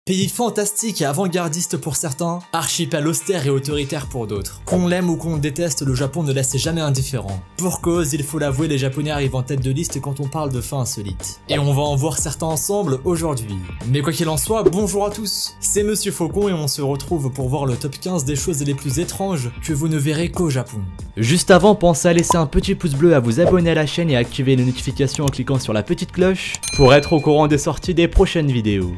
Pays fantastique et avant-gardiste pour certains, archipel austère et autoritaire pour d'autres. Qu'on l'aime ou qu'on le déteste, le Japon ne laisse jamais indifférent. Pour cause, il faut l'avouer, les Japonais arrivent en tête de liste quand on parle de faits insolites. Et on va en voir certains ensemble aujourd'hui. Mais quoi qu'il en soit, bonjour à tous, c'est Monsieur Faucon et on se retrouve pour voir le top 15 des choses les plus étranges que vous ne verrez qu'au Japon. Juste avant, pensez à laisser un petit pouce bleu, à vous abonner à la chaîne et à activer les notifications en cliquant sur la petite cloche pour être au courant des sorties des prochaines vidéos.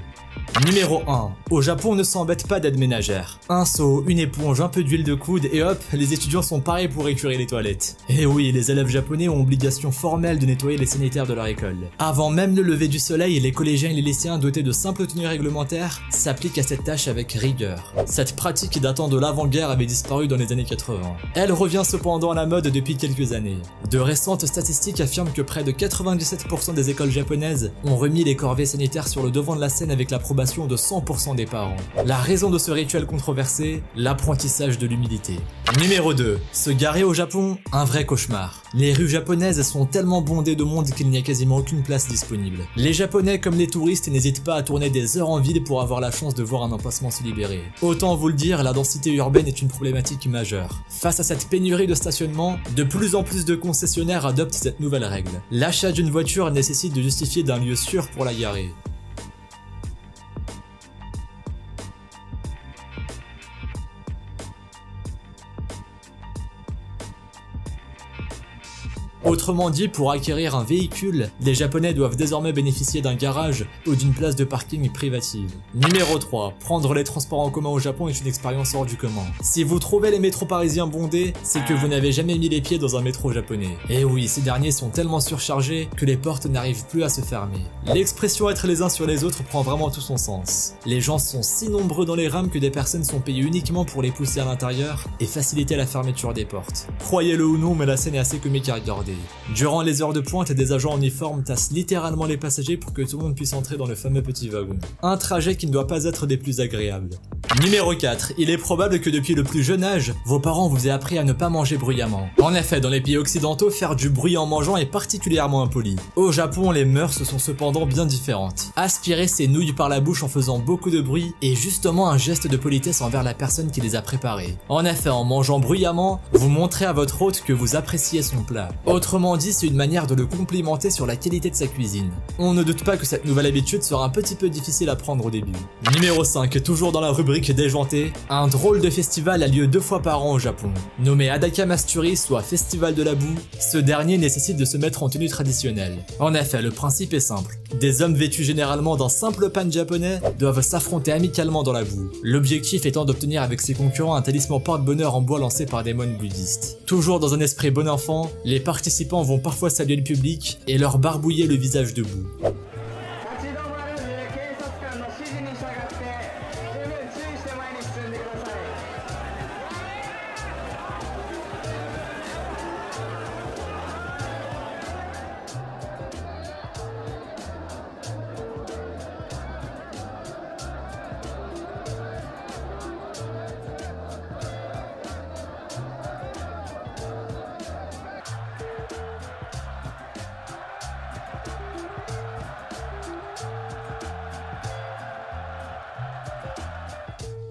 Numéro 1. Au Japon, on ne s'embête pas d'aide ménagère. Un seau, une éponge, un peu d'huile de coude et hop, les étudiants sont parés pour écurer les toilettes. Et oui, les élèves japonais ont obligation formelle de nettoyer les sanitaires de leur école. Avant même le lever du soleil, les collégiens et les lycéens dotés de simples tenues réglementaires s'appliquent à cette tâche avec rigueur. Cette pratique datant de l'avant-guerre avait disparu dans les années 80. Elle revient cependant à la mode depuis quelques années. De récentes statistiques affirment que près de 97% des écoles japonaises ont remis les corvées sanitaires sur le devant de la scène avec l'approbation de 100% des parents. La raison de ce rituel controversé, l'apprentissage de l'humilité. Numéro 2. Se garer au Japon, un vrai cauchemar. Les rues japonaises sont tellement bondées de monde qu'il n'y a quasiment aucune place disponible. Les Japonais comme les touristes n'hésitent pas à tourner des heures en ville pour avoir la chance de voir un emplacement se libérer. Autant vous le dire, la densité urbaine est une problématique majeure. Face à cette pénurie de stationnement, de plus en plus de concessionnaires adoptent cette nouvelle règle. L'achat d'une voiture nécessite de justifier d'un lieu sûr pour la garer. Autrement dit, pour acquérir un véhicule, les Japonais doivent désormais bénéficier d'un garage ou d'une place de parking privative. Numéro 3. Prendre les transports en commun au Japon est une expérience hors du commun. Si vous trouvez les métros parisiens bondés, c'est que vous n'avez jamais mis les pieds dans un métro japonais. Et oui, ces derniers sont tellement surchargés que les portes n'arrivent plus à se fermer. L'expression être les uns sur les autres prend vraiment tout son sens. Les gens sont si nombreux dans les rames que des personnes sont payées uniquement pour les pousser à l'intérieur et faciliter la fermeture des portes. Croyez-le ou non, mais la scène est assez comique à regarder. Durant les heures de pointe, des agents en uniforme tassent littéralement les passagers pour que tout le monde puisse entrer dans le fameux petit wagon. Un trajet qui ne doit pas être des plus agréables. Numéro 4. Il est probable que depuis le plus jeune âge, vos parents vous aient appris à ne pas manger bruyamment. En effet, dans les pays occidentaux, faire du bruit en mangeant est particulièrement impoli. Au Japon, les mœurs sont cependant bien différentes. Aspirer ses nouilles par la bouche en faisant beaucoup de bruit est justement un geste de politesse envers la personne qui les a préparées. En effet, en mangeant bruyamment, vous montrez à votre hôte que vous appréciez son plat. Autrement dit, c'est une manière de le complimenter sur la qualité de sa cuisine. On ne doute pas que cette nouvelle habitude sera un petit peu difficile à prendre au début. Numéro 5. Toujours dans la rubrique déjanté, un drôle de festival a lieu 2 fois par an au Japon. Nommé Adaka Matsuri, soit Festival de la boue, ce dernier nécessite de se mettre en tenue traditionnelle. En effet, le principe est simple. Des hommes vêtus généralement d'un simple pan japonais doivent s'affronter amicalement dans la boue. L'objectif étant d'obtenir avec ses concurrents un talisman porte-bonheur en bois lancé par des moines bouddhistes. Toujours dans un esprit bon enfant, les participants vont parfois saluer le public et leur barbouiller le visage debout.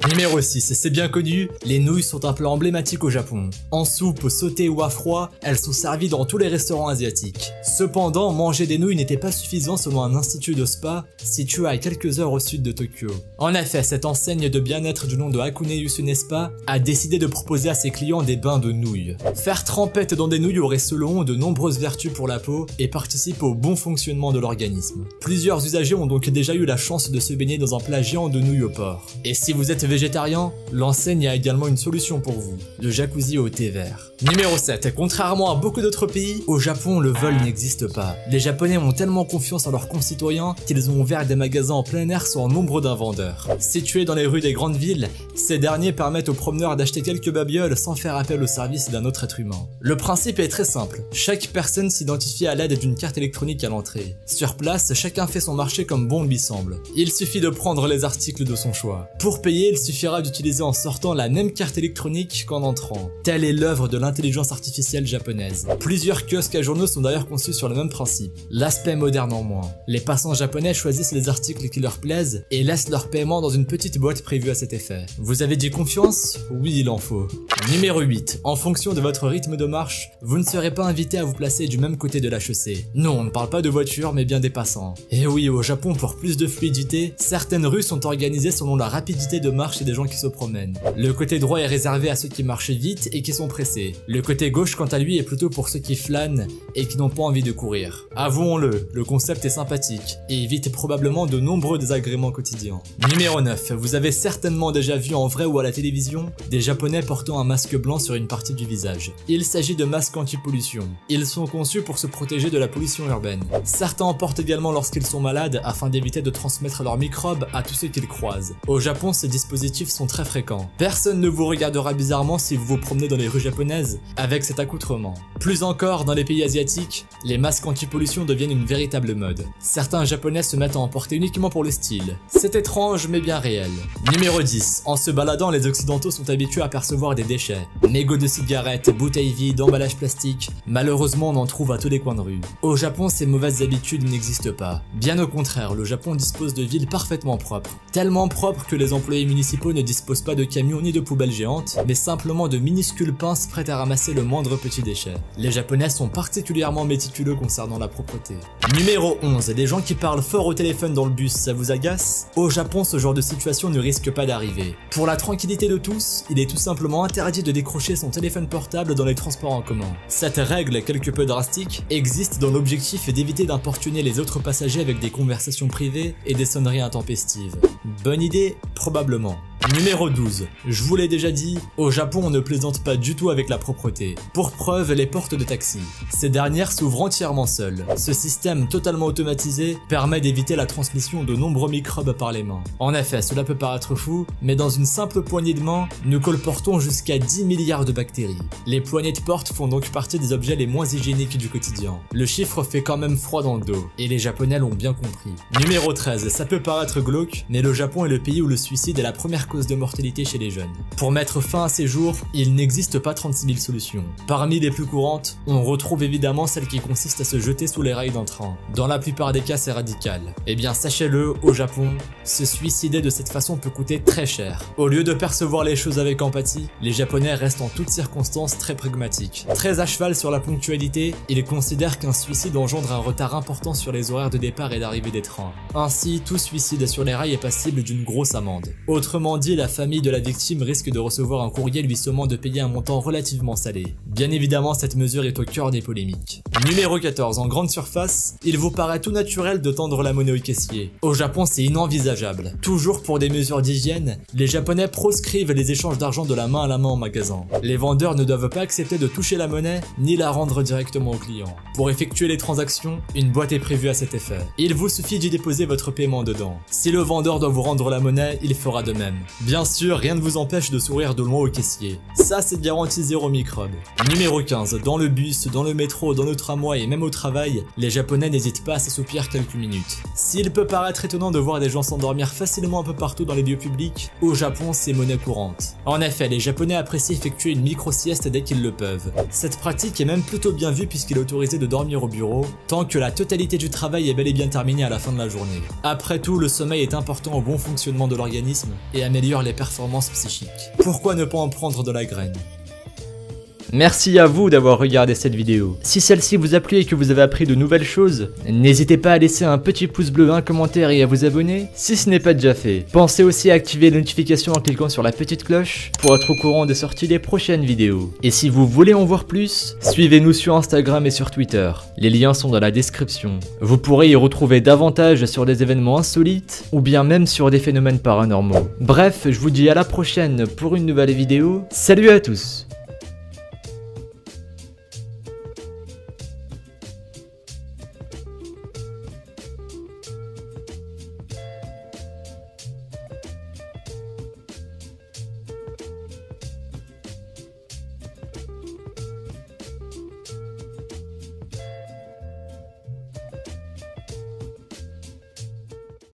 Numéro 6, c'est bien connu, les nouilles sont un plat emblématique au Japon. En soupe, sautée ou à froid, elles sont servies dans tous les restaurants asiatiques. Cependant, manger des nouilles n'était pas suffisant selon un institut de spa situé à quelques heures au sud de Tokyo. En effet, cette enseigne de bien-être du nom de Hakune Yusune Spa a décidé de proposer à ses clients des bains de nouilles. Faire trempette dans des nouilles aurait selon eux de nombreuses vertus pour la peau et participe au bon fonctionnement de l'organisme. Plusieurs usagers ont donc déjà eu la chance de se baigner dans un plat géant de nouilles au porc. Et si vous êtes végétarien, l'enseigne a également une solution pour vous, le jacuzzi au thé vert. Numéro 7. Contrairement à beaucoup d'autres pays, au Japon, le vol n'existe pas. Les Japonais ont tellement confiance en leurs concitoyens qu'ils ont ouvert des magasins en plein air sans nombre d'invendeurs. Situés dans les rues des grandes villes, ces derniers permettent aux promeneurs d'acheter quelques babioles sans faire appel au service d'un autre être humain. Le principe est très simple. Chaque personne s'identifie à l'aide d'une carte électronique à l'entrée. Sur place, chacun fait son marché comme bon lui semble. Il suffit de prendre les articles de son choix. Pour payer, il suffira d'utiliser en sortant la même carte électronique qu'en entrant. Telle est l'œuvre de l'intelligence artificielle japonaise. Plusieurs kiosques à journaux sont d'ailleurs conçus sur le même principe. L'aspect moderne en moins. Les passants japonais choisissent les articles qui leur plaisent et laissent leur paiement dans une petite boîte prévue à cet effet. Vous avez dit confiance? Oui, il en faut. Numéro 8. En fonction de votre rythme de marche, vous ne serez pas invité à vous placer du même côté de la chaussée. Non, on ne parle pas de voitures, mais bien des passants. Et oui, au Japon, pour plus de fluidité, certaines rues sont organisées selon la rapidité de marche des gens qui se promènent. Le côté droit est réservé à ceux qui marchent vite et qui sont pressés. Le côté gauche, quant à lui, est plutôt pour ceux qui flânent et qui n'ont pas envie de courir. Avouons-le, le concept est sympathique et évite probablement de nombreux désagréments quotidiens. Numéro 9. Vous avez certainement déjà vu en vrai ou à la télévision des Japonais portant un masque blanc sur une partie du visage. Il s'agit de masques anti-pollution. Ils sont conçus pour se protéger de la pollution urbaine. Certains en portent également lorsqu'ils sont malades afin d'éviter de transmettre leurs microbes à tous ceux qu'ils croisent. Au Japon, ces dispositifs sont très fréquents. Personne ne vous regardera bizarrement si vous vous promenez dans les rues japonaises avec cet accoutrement. Plus encore, dans les pays asiatiques, les masques anti-pollution deviennent une véritable mode. Certains Japonais se mettent à en porter uniquement pour le style. C'est étrange mais bien réel. Numéro 10. En se baladant, les Occidentaux sont habitués à percevoir des déchets. Mégots de cigarettes, bouteilles vides, emballages plastiques. Malheureusement, on en trouve à tous les coins de rue. Au Japon, ces mauvaises habitudes n'existent pas. Bien au contraire, le Japon dispose de villes parfaitement propres. Tellement propres que les employés municipaux ne disposent pas de camions ni de poubelles géantes, mais simplement de minuscules pinces prêtes à ramasser le moindre petit déchet. Les Japonais sont particulièrement méticuleux concernant la propreté. Numéro 11. Les gens qui parlent fort au téléphone dans le bus, ça vous agace? Au Japon, ce genre de situation ne risque pas d'arriver. Pour la tranquillité de tous, il est tout simplement interdit de décrocher son téléphone portable dans les transports en commun. Cette règle, quelque peu drastique, existe dans l'objectif d'éviter d'importuner les autres passagers avec des conversations privées et des sonneries intempestives. Bonne idée? Probablement. Numéro 12. Je vous l'ai déjà dit, au Japon on ne plaisante pas du tout avec la propreté. Pour preuve, les portes de taxi. Ces dernières s'ouvrent entièrement seules. Ce système totalement automatisé permet d'éviter la transmission de nombreux microbes par les mains. En effet, cela peut paraître fou, mais dans une simple poignée de main, nous colportons jusqu'à 10 milliards de bactéries. Les poignées de porte font donc partie des objets les moins hygiéniques du quotidien. Le chiffre fait quand même froid dans le dos, et les Japonais l'ont bien compris. Numéro 13. Ça peut paraître glauque, mais le Japon est le pays où le suicide est la première cause de mortalité chez les jeunes. Pour mettre fin à ces jours, il n'existe pas 36 000 solutions. Parmi les plus courantes, on retrouve évidemment celle qui consiste à se jeter sous les rails d'un train. Dans la plupart des cas, c'est radical. Eh bien, sachez-le, au Japon, se suicider de cette façon peut coûter très cher. Au lieu de percevoir les choses avec empathie, les Japonais restent en toutes circonstances très pragmatiques. Très à cheval sur la ponctualité, ils considèrent qu'un suicide engendre un retard important sur les horaires de départ et d'arrivée des trains. Ainsi, tout suicide sur les rails est passible d'une grosse amende. Autrement dit, la famille de la victime risque de recevoir un courrier lui sommant de payer un montant relativement salé. Bien évidemment, cette mesure est au cœur des polémiques. Numéro 14. En grande surface, il vous paraît tout naturel de tendre la monnaie au caissier. Au Japon, c'est inenvisageable. Toujours pour des mesures d'hygiène, les Japonais proscrivent les échanges d'argent de la main à la main en magasin. Les vendeurs ne doivent pas accepter de toucher la monnaie, ni la rendre directement au client. Pour effectuer les transactions, une boîte est prévue à cet effet. Il vous suffit d'y déposer votre paiement dedans. Si le vendeur doit vous rendre la monnaie, il fera de même. Bien sûr, rien ne vous empêche de sourire de loin au caissier. Ça, c'est garanti zéro microbe. Numéro 15. Dans le bus, dans le métro, dans le tramway et même au travail, les Japonais n'hésitent pas à s'assoupir quelques minutes. S'il peut paraître étonnant de voir des gens s'endormir facilement un peu partout dans les lieux publics, au Japon, c'est monnaie courante. En effet, les Japonais apprécient effectuer une micro-sieste dès qu'ils le peuvent. Cette pratique est même plutôt bien vue puisqu'il est autorisé de dormir au bureau, tant que la totalité du travail est bel et bien terminée à la fin de la journée. Après tout, le sommeil est important au bon fonctionnement de l'organisme et améliore les performances psychiques. Pourquoi ne pas en prendre de la graine? Merci à vous d'avoir regardé cette vidéo. Si celle-ci vous a plu et que vous avez appris de nouvelles choses, n'hésitez pas à laisser un petit pouce bleu, un commentaire et à vous abonner si ce n'est pas déjà fait. Pensez aussi à activer les notifications en cliquant sur la petite cloche pour être au courant des sorties des prochaines vidéos. Et si vous voulez en voir plus, suivez-nous sur Instagram et sur Twitter. Les liens sont dans la description. Vous pourrez y retrouver davantage sur des événements insolites ou bien même sur des phénomènes paranormaux. Bref, je vous dis à la prochaine pour une nouvelle vidéo. Salut à tous!